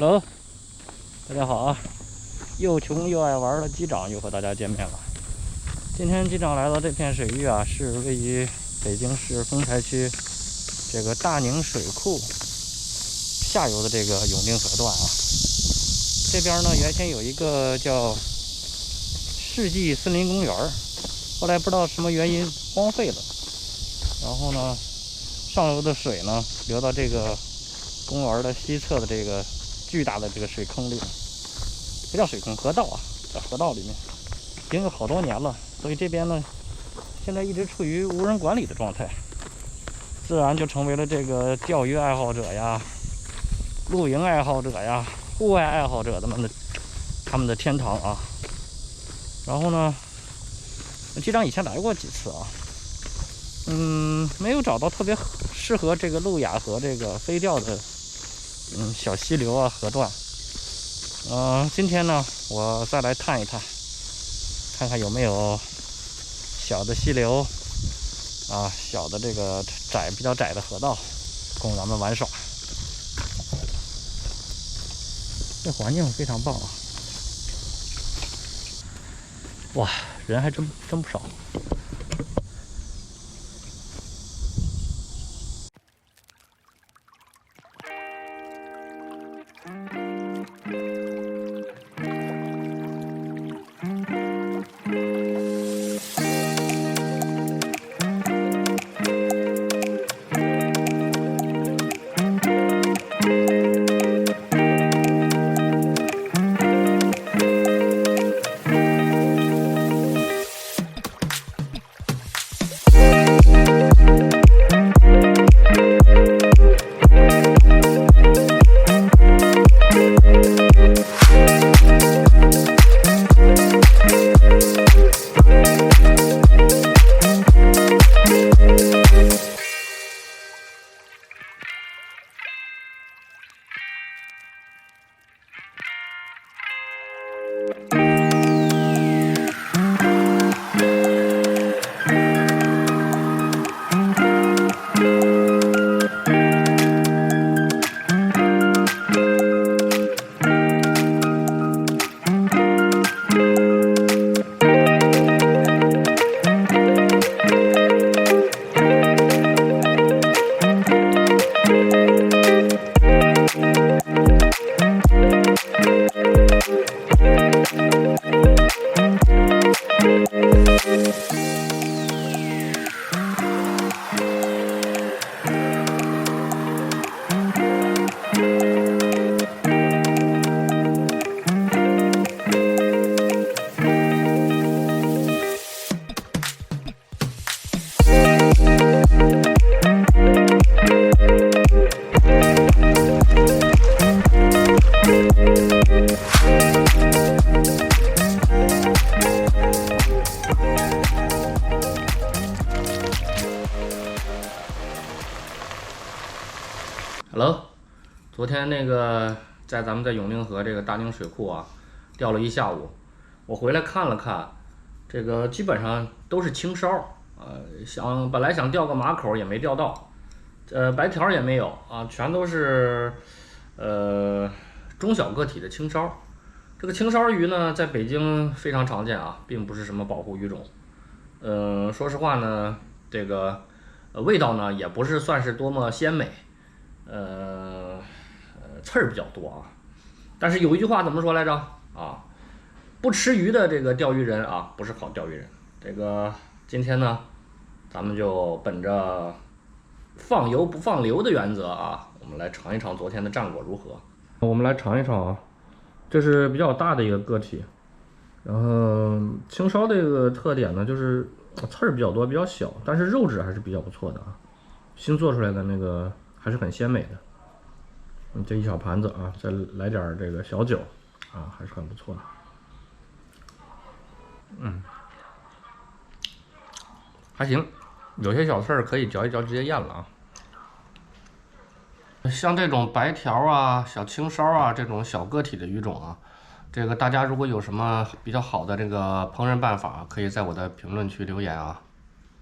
Hello，大家好啊！又穷又爱玩的机长又和大家见面了。今天机长来到这片水域啊，是位于北京市丰台区这个大宁水库下游的这个永定河段啊。这边呢，原先有一个叫世纪森林公园，后来不知道什么原因荒废了。然后呢，上游的水呢流到这个公园的西侧的这个巨大的这个水坑里，不叫水坑，河道啊，在河道里面已经有好多年了，所以这边呢现在一直处于无人管理的状态，自然就成为了这个钓鱼爱好者呀、露营爱好者呀、户外爱好者他们的天堂啊。然后呢，机长以前来过几次啊，没有找到特别适合这个路亚和这个飞钓的小溪流啊河段。今天呢我再来探一探，看看有没有小的溪流啊，小的这个比较窄的河道供咱们玩耍。这环境非常棒啊！哇，人还真不少。Hello， 昨天那个咱们在永定河这个大宁水库啊，钓了一下午。我回来看了看，这个基本上都是青烧，本来想钓个马口也没钓到，白条也没有啊，全都是中小个体的青烧。这个青烧鱼呢，在北京非常常见啊，并不是什么保护鱼种。说实话呢，这个味道呢也不是算是多么鲜美。刺儿比较多啊，但是有一句话怎么说来着啊？不吃鱼的这个钓鱼人啊，不是好钓鱼人。这个今天呢，咱们就本着放油不放流的原则啊，我们来尝一尝昨天的战果如何。我们来尝一尝啊，这是比较大的一个个体。然后青烧这个特点呢，就是刺儿比较多，比较小，但是肉质还是比较不错的啊。新做出来的那个还是很鲜美的。这一小盘子啊，再来点这个小酒啊，还是很不错的。还行，有些小刺儿可以嚼一嚼直接咽了啊。像这种白条啊、小青烧啊这种小个体的鱼种啊，这个大家如果有什么比较好的这个烹饪办法，可以在我的评论区留言啊。